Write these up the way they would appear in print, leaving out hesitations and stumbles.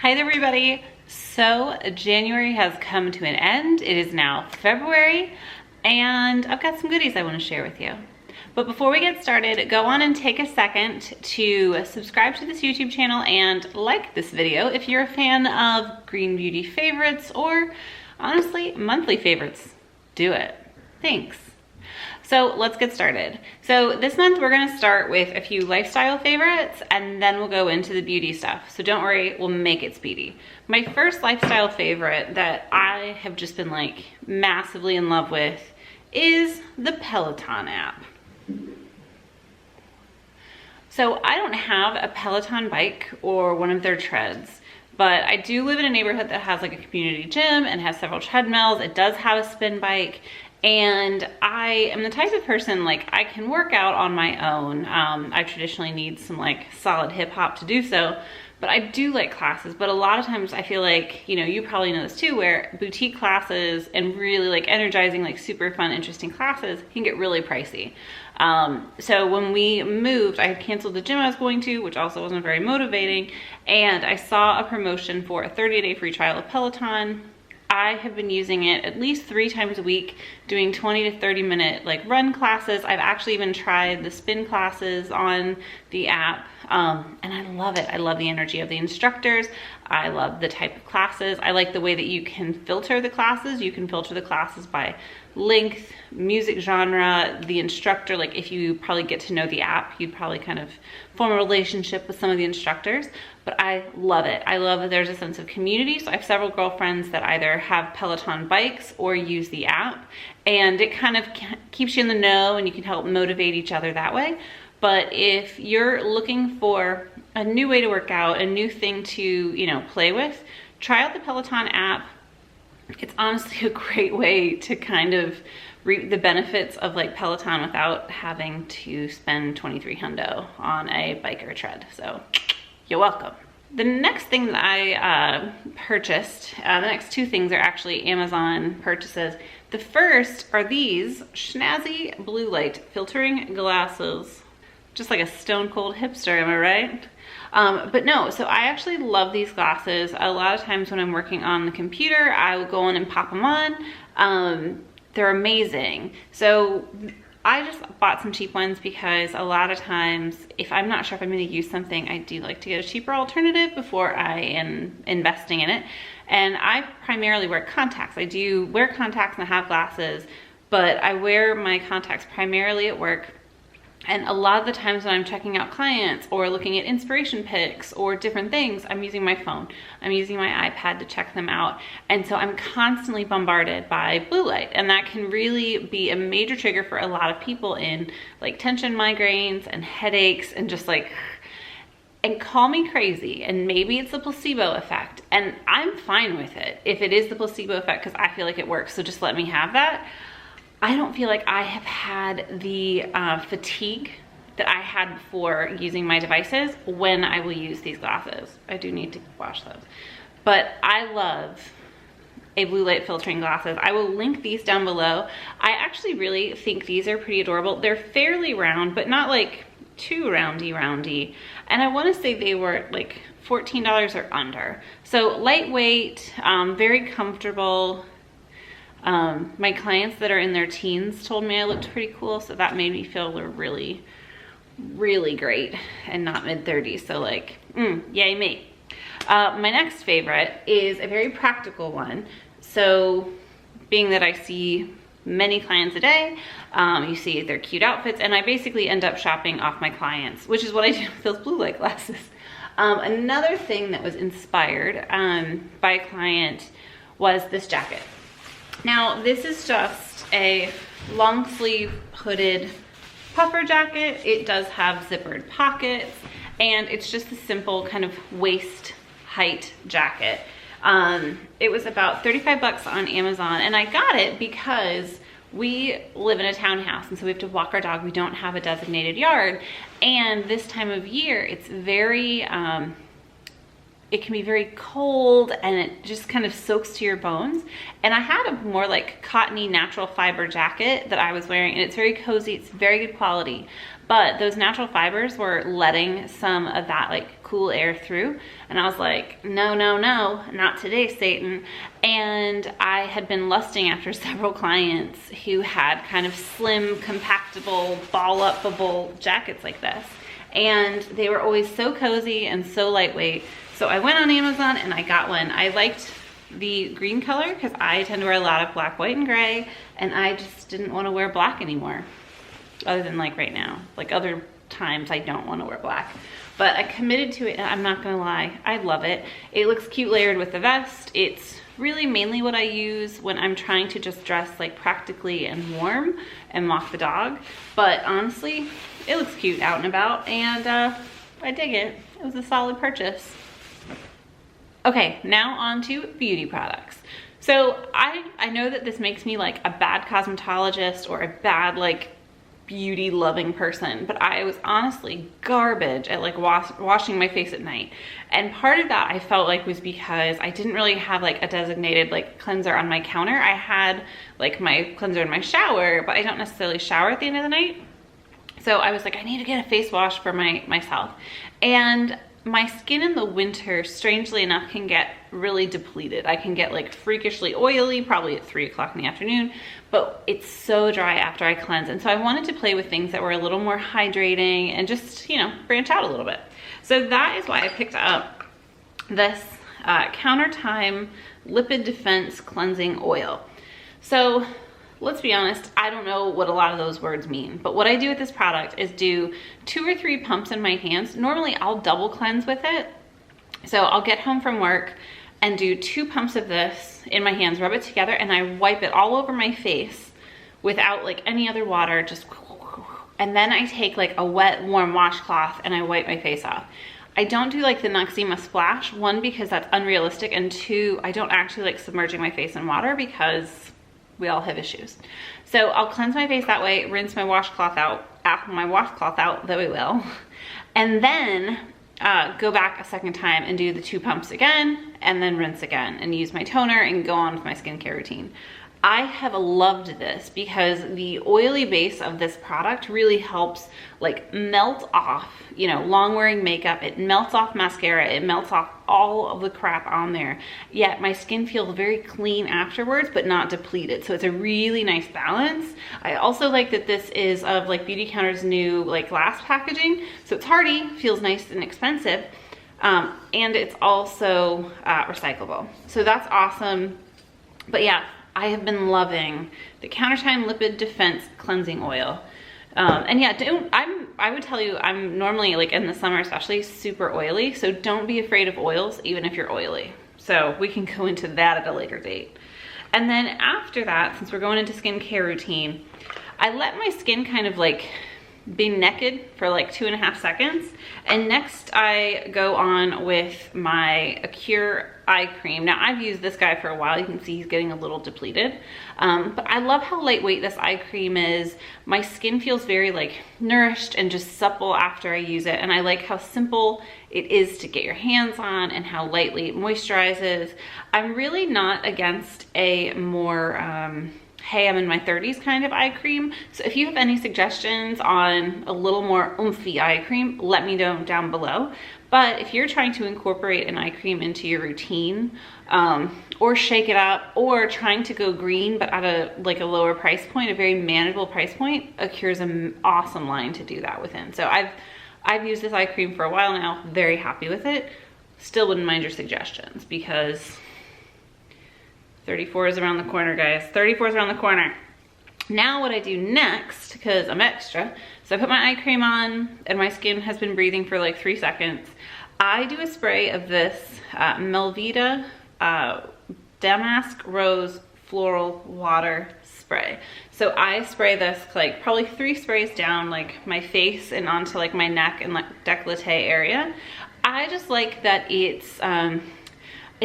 Hi there, everybody. So January has come to an end. It is now February, and I've got some goodies I want to share with you. But before we get started, go on and take a second to subscribe to this YouTube channel and like this video if you're a fan of green beauty favorites or honestly, monthly favorites. Do it. Thanks. So let's get started. So this month we're gonna start with a few lifestyle favorites and then we'll go into the beauty stuff. So don't worry, we'll make it speedy. My first lifestyle favorite that I have just been like massively in love with is the Peleton app. So I don't have a Peloton bike or one of their treads, but I do live in a neighborhood that has like a community gym and has several treadmills. It does have a spin bike. And I am the type of person, like, I can work out on my own. I traditionally need some like solid hip hop to do so, but I do like classes. But a lot of times I feel like, you know, you probably know this too, where boutique classes and really like energizing, like super fun, interesting classes can get really pricey. So when we moved, I had canceled the gym I was going to, which also wasn't very motivating. And I saw a promotion for a 30-day free trial of Peloton. I have been using it at least 3 times a week, doing 20 to 30 minute like run classes. I've actually even tried the spin classes on the app, and I love it. I love the energy of the instructors. I love the type of classes. I like the way that you can filter the classes. You can filter the classes by length, music genre, the instructor. Like if you probably get to know the app, you'd probably kind of form a relationship with some of the instructors. But I love it. I love that there's a sense of community. So I have several girlfriends that either have Peloton bikes or use the app, and it kind of keeps you in the know and you can help motivate each other that way. But if you're looking for a new way to work out, a new thing to, you know, play with, try out the Peleton app. It's honestly a great way to kind of reap the benefits of like Peloton without having to spend $2,300 on a bike or a tread. So you're welcome. The next thing that I purchased, the next 2 things are actually Amazon purchases. The first are these snazzy blue light filtering glasses. Just like a stone cold hipster, am I right? But no, so I actually love these glasses. A lot of times when I'm working on the computer, I will go in and pop them on. They're amazing. So I just bought some cheap ones because a lot of times if I'm not sure if I'm going to use something, I do like to get a cheaper alternative before I am investing in it. And I primarily wear contacts. I do wear contacts and I have glasses, but I wear my contacts primarily at work. And a lot of the times when I'm checking out clients or looking at inspiration pics or different things, I'm using my phone. I'm using my iPad to check them out. And so I'm constantly bombarded by blue light. And that can really be a major trigger for a lot of people in like tension migraines and headaches and just like, and call me crazy. And maybe it's the placebo effect. And I'm fine with it if it is the placebo effect because I feel like it works. So just let me have that. I don't feel like I have had the fatigue that I had before using my devices when I will use these glasses. I do need to wash those. But I love a blue light filtering glasses. I will link these down below. I actually really think these are pretty adorable. They're fairly round, but not like too roundy. And I wanna say they were like $14 or under. So lightweight, very comfortable. My clients that are in their teens told me I looked pretty cool, so that made me feel really, really great and not mid-30s. So like, yay me. My next favorite is a very practical one. So being that I see many clients a day, you see their cute outfits, and I basically end up shopping off my clients, which is what I did with those blue light glasses. Another thing that was inspired by a client was this jacket. Now, this is just a long sleeve hooded puffer jacket. It does have zippered pockets, and it's just a simple kind of waist height jacket. It was about 35 bucks on Amazon, and I got it because we live in a townhouse, and so we have to walk our dog. We don't have a designated yard, and this time of year, it's very, it can be very cold and it just kind of soaks to your bones. And I had a more like cottony natural fiber jacket that I was wearing, and it's very cozy, it's very good quality. But those natural fibers were letting some of that like cool air through. And I was like, no, no, no, not today, Satan. And I had been lusting after several clients who had kind of slim, compactable, ball-upable jackets like this. And they were always so cozy and so lightweight. So I went on Amazon and I got one. I liked the green color because I tend to wear a lot of black, white, and gray, and I just didn't want to wear black anymore, other than like right now. Like other times I don't want to wear black, but I committed to it, and I'm not gonna lie, I love it. It looks cute layered with the vest. It's really mainly what I use when I'm trying to just dress like practically and warm and walk the dog, but honestly, it looks cute out and about, and I dig it. It was a solid purchase. Okay, now on to beauty products. So I know that this makes me like a bad cosmetologist or a bad like beauty loving person, but I was honestly garbage at like washing my face at night. And part of that I felt like was because I didn't really have like a designated like cleanser on my counter. I had like my cleanser in my shower, but I don't necessarily shower at the end of the night. So I was like, I need to get a face wash for myself. And my skin in the winter, strangely enough, can get really depleted. I can get like freakishly oily, probably at 3 o'clock in the afternoon, but it's so dry after I cleanse. And so I wanted to play with things that were a little more hydrating and just, you know, branch out a little bit. So that is why I picked up this Counter Time Lipid Defense Cleansing Oil. So let's be honest, I don't know what a lot of those words mean, but what I do with this product is do 2 or 3 pumps in my hands. Normally I'll double cleanse with it. So I'll get home from work and do 2 pumps of this in my hands, rub it together, and I wipe it all over my face without like any other water, just, and then I take like a wet, warm washcloth and I wipe my face off. I don't do like the Noxzema splash, 1, because that's unrealistic, and 2, I don't actually like submerging my face in water because we all have issues. So I'll cleanse my face that way, rinse my washcloth out, that we will, and then go back a second time and do the 2 pumps again, and then rinse again and use my toner and go on with my skincare routine. I have loved this because the oily base of this product really helps like melt off, you know, long wearing makeup. It melts off mascara. It melts off all of the crap on there. Yet my skin feels very clean afterwards, but not depleted. So it's a really nice balance. I also like that this is of like Beauty Counter's new like glass packaging. So it's hardy, feels nice and expensive. And it's also recyclable. So that's awesome. But yeah, I have been loving the Countertime Lipid Defense Cleansing Oil. And yeah, I would tell you, I'm normally like in the summer especially super oily, so don't be afraid of oils even if you're oily. So we can go into that at a later date. And then after that, since we're going into skincare routine, I let my skin kind of like be naked for like 2.5 seconds. And next I go on with my Acure eye cream. Now I've used this guy for a while. You can see he's getting a little depleted. But I love how lightweight this eye cream is. My skin feels very like nourished and just supple after I use it. And I like how simple it is to get your hands on and how lightly it moisturizes. I'm really not against a more, hey, I'm in my 30s kind of eye cream. So if you have any suggestions on a little more oomphy eye cream, let me know down below. But if you're trying to incorporate an eye cream into your routine, or shake it up, or trying to go green but at a lower price point, a very manageable price point, Acure's an awesome line to do that within. So I've used this eye cream for a while now, very happy with it. Still wouldn't mind your suggestions because 34 is around the corner, guys. 34 is around the corner. Now what I do next, because I'm extra, so I put my eye cream on and my skin has been breathing for like 3 seconds. I do a spray of this Melvita Damask Rose Floral Water Spray. So I spray this like probably 3 sprays down like my face and onto like my neck and like décolleté area. I just like that it's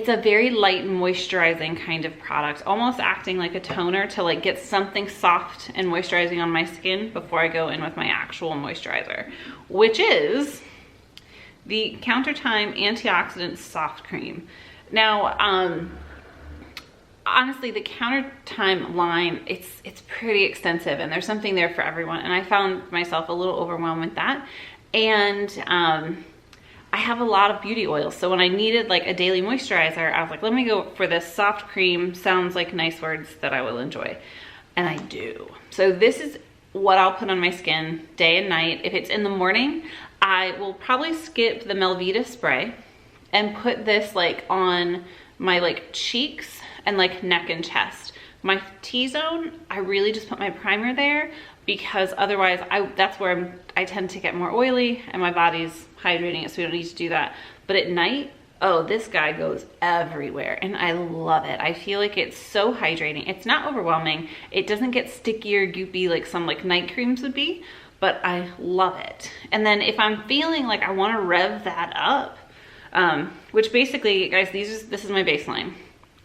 a very light moisturizing kind of product, almost acting like a toner to like get something soft and moisturizing on my skin before I go in with my actual moisturizer, which is the Countertime Antioxidant Soft Cream. Now, honestly, the Countertime line, it's pretty extensive and there's something there for everyone. And I found myself a little overwhelmed with that. And I have a lot of beauty oils. So when I needed like a daily moisturizer, I was like, let me go for this soft cream. Sounds like nice words that I will enjoy. And I do. So this is what I'll put on my skin day and night. If it's in the morning, I will probably skip the Melvita spray and put this like on my like cheeks and like neck and chest. My T-zone, I really just put my primer there because otherwise that's where I tend to get more oily and my body's hydrating it, so we don't need to do that. But at night, oh, this guy goes everywhere and I love it. I feel like it's so hydrating. It's not overwhelming. It doesn't get sticky or goopy like some like night creams would be, but I love it. And then if I'm feeling like I want to rev that up, which basically, guys, this is my baseline.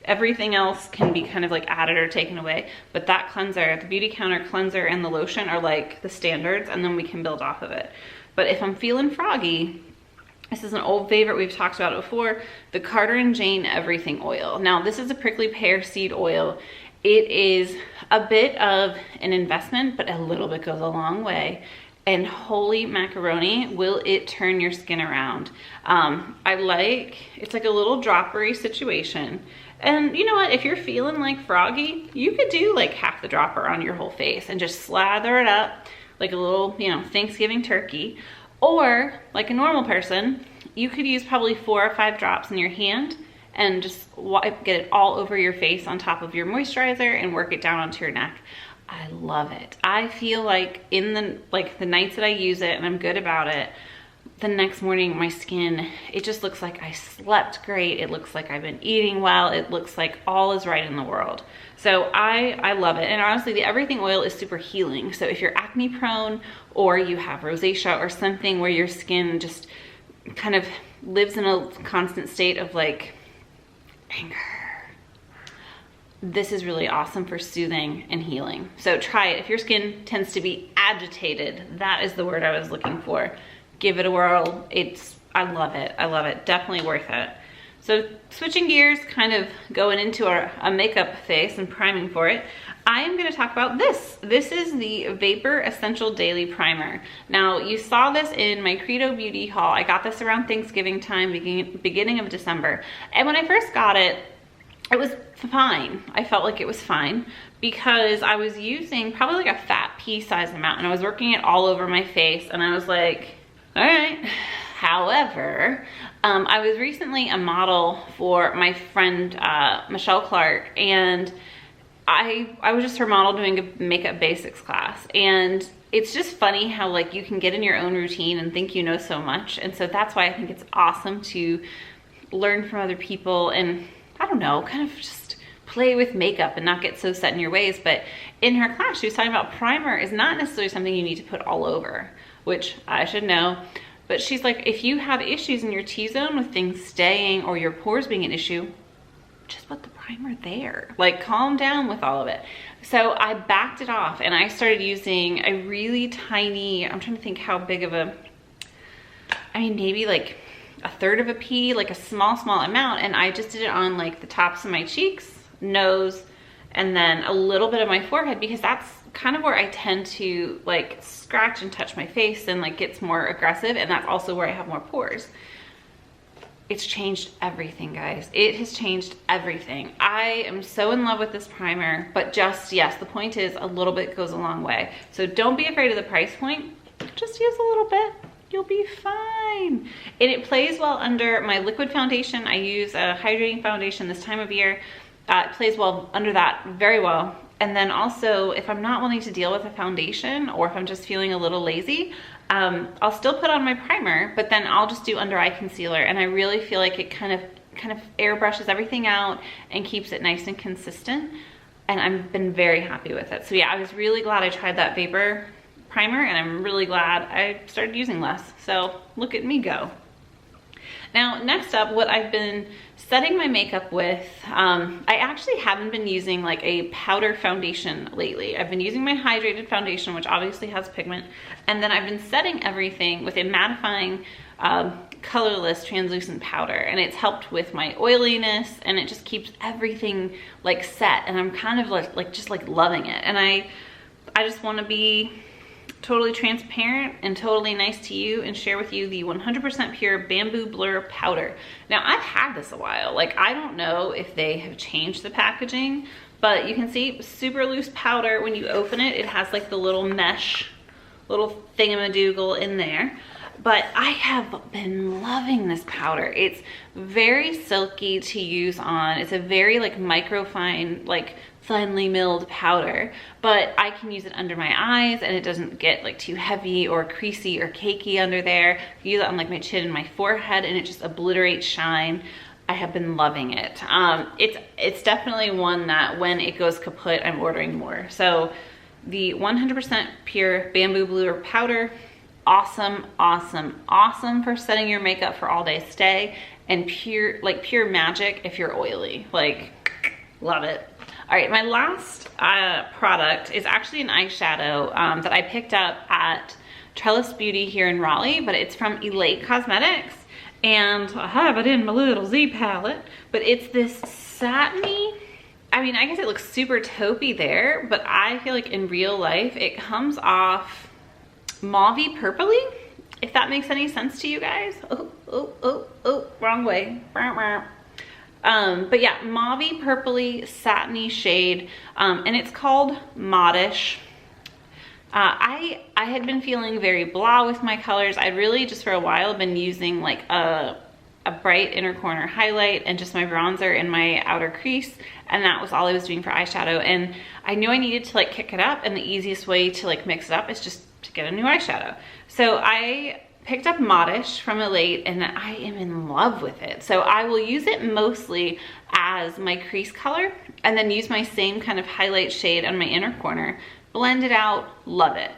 Everything else can be kind of like added or taken away, but that cleanser, the Beauty Counter cleanser and the lotion are like the standards, and then we can build off of it. But if I'm feeling froggy, this is an old favorite, we've talked about it before, the Carter and Jane Everything Oil. Now this is a prickly pear seed oil. It is a bit of an investment, but a little bit goes a long way. And holy macaroni, will it turn your skin around. It's like a little droppery situation. And you know what, if you're feeling like froggy, you could do like half the dropper on your whole face and just slather it up like a little, you know, Thanksgiving turkey. Or like a normal person, you could use probably 4 or 5 drops in your hand and just get it all over your face on top of your moisturizer and work it down onto your neck. I love it. I feel like in the nights that I use it and I'm good about it, the next morning my skin, it just looks like I slept great. It looks like I've been eating well. It looks like all is right in the world. So I love it. And honestly, the Everything Oil is super healing. So if you're acne prone or you have rosacea or something where your skin just kind of lives in a constant state of like anger, this is really awesome for soothing and healing. So try it. If your skin tends to be agitated, that is the word I was looking for. Give it a whirl. I love it. I love it. Definitely worth it. So switching gears, kind of going into a makeup face and priming for it, I am going to talk about this. This is the Vapor Essential Daily Primer. Now you saw this in my Credo Beauty haul. I got this around Thanksgiving time, beginning of December. And when I first got it, it was fine. I felt like it was fine because I was using probably like a fat pea size amount and I was working it all over my face and I was like, all right. However, I was recently a model for my friend Michelle Clark, and I was just her model doing a makeup basics class. And it's just funny how like you can get in your own routine and think you know so much. And so that's why I think it's awesome to learn from other people and, I don't know, kind of just play with makeup and not get so set in your ways. But in her class, she was talking about primer is not necessarily something you need to put all over, which I should know. But she's like, if you have issues in your T-zone with things staying or your pores being an issue, just put the primer there. Like, calm down with all of it. So I backed it off and I started using a really tiny, I'm trying to think how big of maybe like a third of a pea, like a small amount. And I just did it on like the tops of my cheeks, nose, and then a little bit of my forehead, because that's kind of where I tend to like scratch and touch my face and like gets more aggressive, and that's also where I have more pores. It's changed everything, guys. It has changed everything. I am so in love with this primer, but just, yes, the point is a little bit goes a long way. So don't be afraid of the price point. Just use a little bit. You'll be fine. And it plays well under my liquid foundation. I use a hydrating foundation this time of year. It plays well under that, very well. And then also, if I'm not wanting to deal with a foundation or if I'm just feeling a little lazy, I'll still put on my primer, but then I'll just do under eye concealer. And I really feel like it kind of airbrushes everything out and keeps it nice and consistent. And I've been very happy with it. So yeah, I was really glad I tried that Vapor primer, and I'm really glad I started using less. So look at me go. Now, next up, what I've been setting my makeup with, I actually haven't been using like a powder foundation lately. I've been using my hydrated foundation, which obviously has pigment, and then I've been setting everything with a mattifying colorless translucent powder, and it's helped with my oiliness, and it just keeps everything like set, and I'm kind of like just like loving it. And I just want to be totally transparent and totally nice to you and share with you the 100% pure bamboo blur powder. Now I've had this a while. Like, I don't know if they have changed the packaging, but you can see super loose powder. When you open it, it has like the little mesh, little thingamadoodle in there. But I have been loving this powder. It's very silky to use on. It's a very like microfine, like finely milled powder, but I can use it under my eyes and it doesn't get like too heavy or creasy or cakey under there. I use it on like my chin and my forehead and it just obliterates shine. I have been loving it. It's definitely one that when it goes kaput, I'm ordering more. So the 100% pure bamboo blur powder, awesome, awesome, awesome for setting your makeup for all day stay, and pure magic if you're oily. Like, love it. All right, my last product is actually an eyeshadow that I picked up at Trellis Beauty here in Raleigh, but it's from Elate Cosmetics, and I have it in my little Z palette, but it's this satiny, I mean, I guess it looks super taupey there, but I feel like in real life, it comes off mauvey purpley, if that makes any sense to you guys. Oh, wrong way. But yeah, mauvey purpley satiny shade, and it's called Modish. I had been feeling very blah with my colors. I really just for a while been using like a bright inner corner highlight and just my bronzer in my outer crease, and that was all I was doing for eyeshadow. And I knew I needed to like kick it up, and the easiest way to like mix it up is just to get a new eyeshadow. So I picked up Modish from Elate and I am in love with it. So I will use it mostly as my crease color and then use my same kind of highlight shade on my inner corner, blend it out, love it.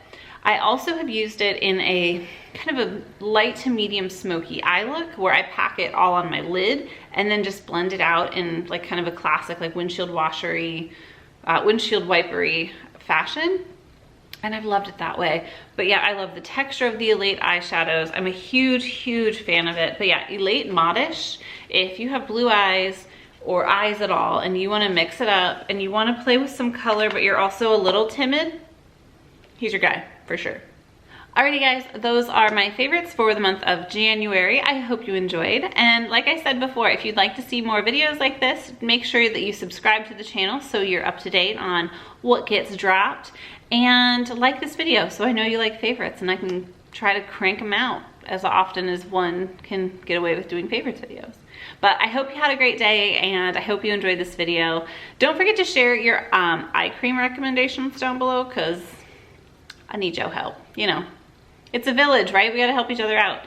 I also have used it in a kind of a light to medium smoky eye look where I pack it all on my lid and then just blend it out in like kind of a classic like windshield washery, windshield wipery fashion. And I've loved it that way. But yeah, I love the texture of the Elate eyeshadows. I'm a huge, huge fan of it. But yeah, Elate Modish, if you have blue eyes or eyes at all and you wanna mix it up and you wanna play with some color, but you're also a little timid, he's your guy, for sure. Alrighty guys, those are my favorites for the month of January. I hope you enjoyed. And like I said before, if you'd like to see more videos like this, make sure that you subscribe to the channel so you're up to date on what gets dropped. And like this video so I know you like favorites and I can try to crank them out as often as one can get away with doing favorites videos. But I hope you had a great day and I hope you enjoyed this video. Don't forget to share your eye cream recommendations down below because I need your help. You know, it's a village, right? We gotta help each other out.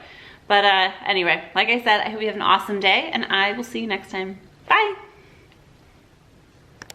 But anyway, like I said, I hope you have an awesome day and I will see you next time. Bye.